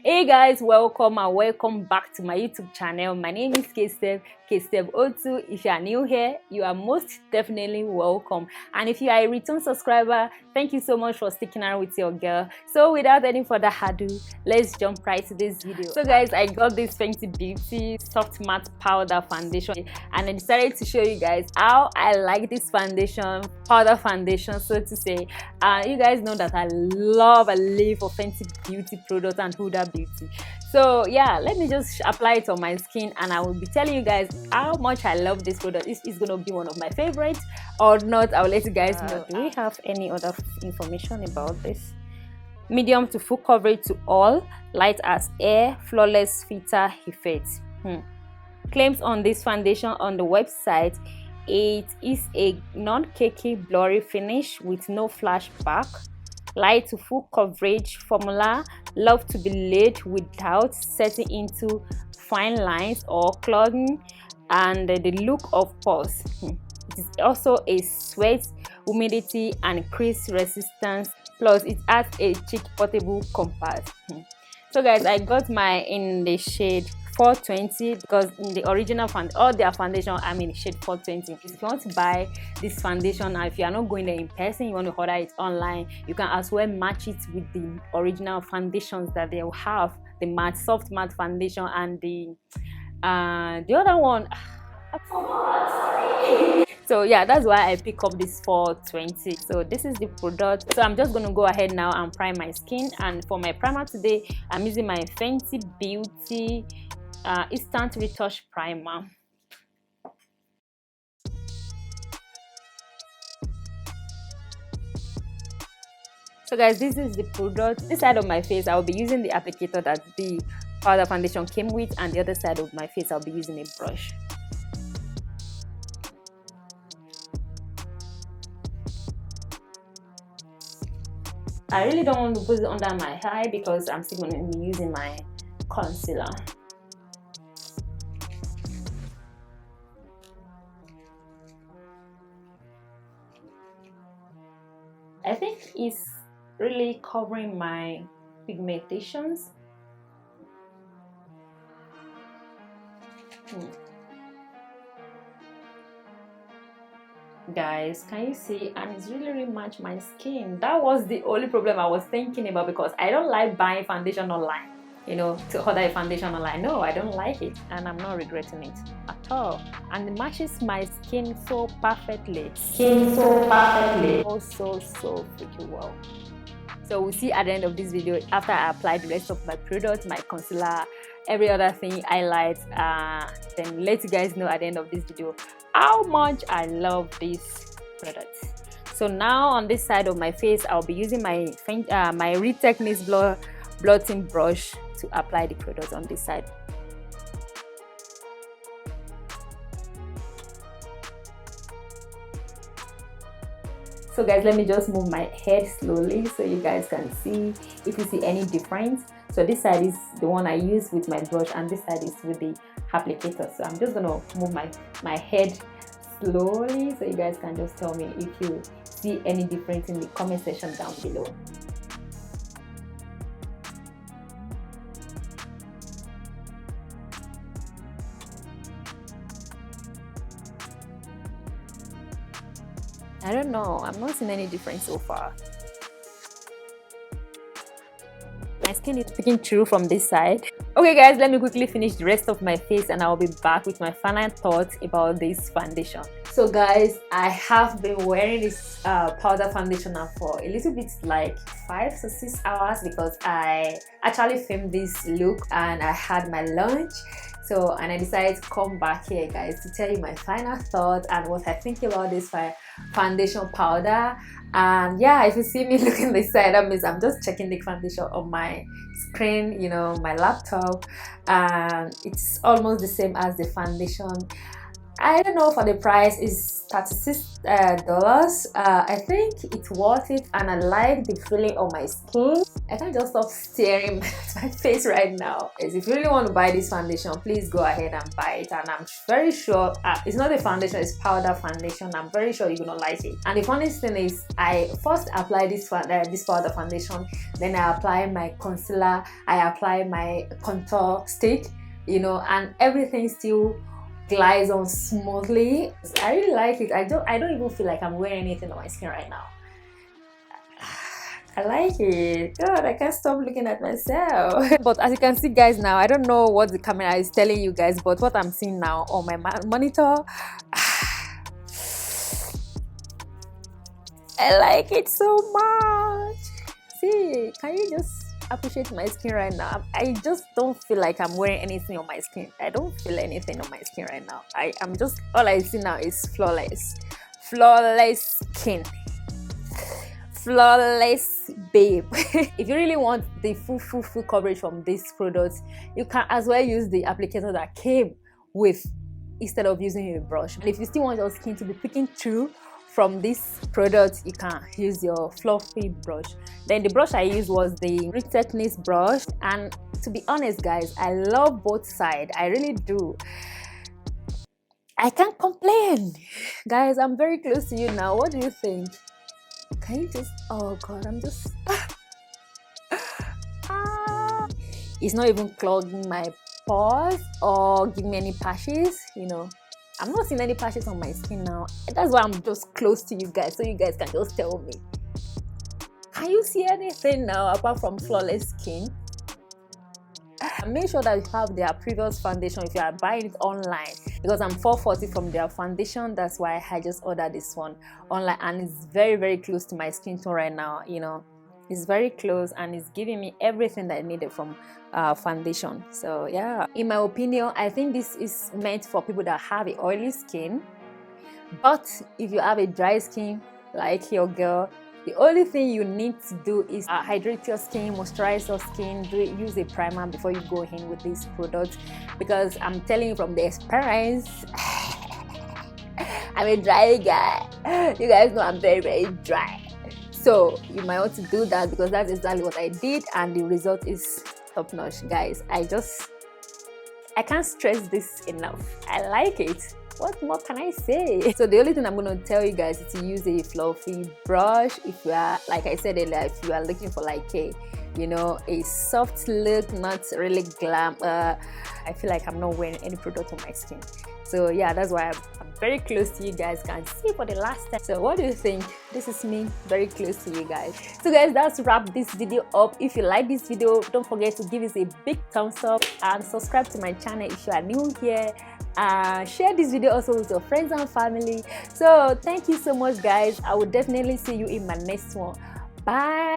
Hey guys, welcome and welcome back to my YouTube channel. My name is K-Step02. If you are new here, you are most definitely welcome, and if you are a return subscriber, thank you so much for sticking around with your girl. So without any further ado, let's jump right to this video. So guys, I got this Fenty Beauty soft matte powder foundation, and I decided to show you guys how I like this powder foundation, so to say. You guys know that I live for Fenty Beauty products and Huda Beauty. So yeah, let me just apply it on my skin, and I will be telling you guys how much I love this product. Is gonna be one of my favorites or not? I'll let you guys know. Do we have any other information about this? Medium to full coverage to all, light as air, flawless filter effect. Claims on this foundation on the website: it is a non-cakey blurry finish with no flashback, light to full coverage formula, love to be laid without setting into fine lines or clogging, and the look of pores. It is also a sweat, humidity and crease resistance, plus it has a cheek portable compact. So guys, I got mine in the shade 420 because in the original all their foundation I'm in shade 420. If you want to buy this foundation, and if you are not going there in person, you want to order it online, you can as well match it with the original foundations that they will have, the matte soft matte foundation and the other one. So yeah, that's why I pick up this 420. So this is the product. So I'm just going to go ahead now and prime my skin, and for my primer today I'm using my Fenty Beauty instant retouch primer. So guys, this is the product. This side of my face I will be using the applicator that the powder foundation came with, and the other side of my face I'll be using a brush. I really don't want to put it under my eye because I'm still going to be using my concealer. I think it's really covering my pigmentations. Guys, can you see? And it's really matched my skin. That was the only problem I was thinking about, because I don't like buying foundation online, you know, to order a foundation online. No, I don't like it, and I'm not regretting it at all. And it matches my skin so perfectly. Oh, so freaking well. So we'll see at the end of this video, after I apply the rest of my product, my concealer, every other thing, highlights, then let you guys know at the end of this video how much I love this product. So now on this side of my face, I'll be using my retouch blotting brush to apply the product on this side. So guys, let me just move my head slowly so you guys can see if you see any difference. So this side is the one I use with my brush, and this side is with the applicator. So I'm just gonna move my head slowly so you guys can just tell me if you see any difference in the comment section down below. I don't know, I'm not seeing any difference so far. My skin is peeking through from this side. Okay guys, let me quickly finish the rest of my face, and I'll be back with my final thoughts about this foundation. So guys, I have been wearing this powder foundation now for a little bit, like 5 to 6 hours, because I actually filmed this look and I had my lunch. So, and I decided to come back here guys to tell you my final thought and what I think about this foundation powder. And yeah, if you see me looking this side, that means I'm just checking the foundation on my screen, you know, my laptop, and it's almost the same as the foundation I don't know, for the price is $36. I think it's worth it, and I like the feeling on my skin. I can't just stop staring at my face right now. If you really want to buy this foundation, please go ahead and buy it. And I'm very sure it's not a foundation, it's powder foundation. I'm very sure you're gonna like it. And the funniest thing is, I first apply this powder foundation, then I apply my concealer, I apply my contour stick, you know, and everything still glides on smoothly. I really like it. I don't even feel like I'm wearing anything on my skin right now. I like it. God, I can't stop looking at myself. But as you can see, guys, now I don't know what the camera is telling you guys, but what I'm seeing now on my monitor, I like it so much. See, can you just appreciate my skin right now? I just don't feel like I'm wearing anything on my skin. I don't feel anything on my skin right now. I'm just, all I see now is flawless skin, flawless babe. If you really want the full coverage from this product, you can as well use the applicator that came with, instead of using a brush. And if you still want your skin to be picking through from this product, you can use your fluffy brush. Then the brush I used was the retouch brush, and to be honest, guys, I love both sides. I really do. I can't complain. Guys, I'm very close to you now. What do you think? Can you just, oh god, I'm just it's not even clogging my pores or giving me any patches, you know. I'm not seeing any patches on my skin now. That's why I'm just close to you guys, so you guys can just tell me, can you see anything now apart from flawless skin? And make sure that you have their previous foundation if you are buying it online, because I'm $4.40 from their foundation. That's why I just ordered this one online, and it's very close to my skin tone right now. You know, it's very close, and it's giving me everything that I needed from foundation. So yeah, in my opinion, I think this is meant for people that have an oily skin. But if you have a dry skin like your girl, the only thing you need to do is hydrate your skin, moisturize your skin, use a primer before you go in with this product, because I'm telling you from the experience, I'm a dry guy. You guys know I'm very dry. So you might want to do that, because that's exactly what I did, and the result is top notch, guys. I can't stress this enough. I like it. What more can I say? So the only thing I'm going to tell you guys is to use a fluffy brush if you are, like I said earlier, if you are looking for like a, you know, a soft look, not really glam. I feel like I'm not wearing any product on my skin. So yeah, that's why I'm very close to you guys, can see for the last time. So what do you think? This is me very close to you guys. So guys, that's wrap this video up. If you like this video, don't forget to give us a big thumbs up and subscribe to my channel if you are new here. Share this video also with your friends and family. So thank you so much, guys. I will definitely see you in my next one. Bye.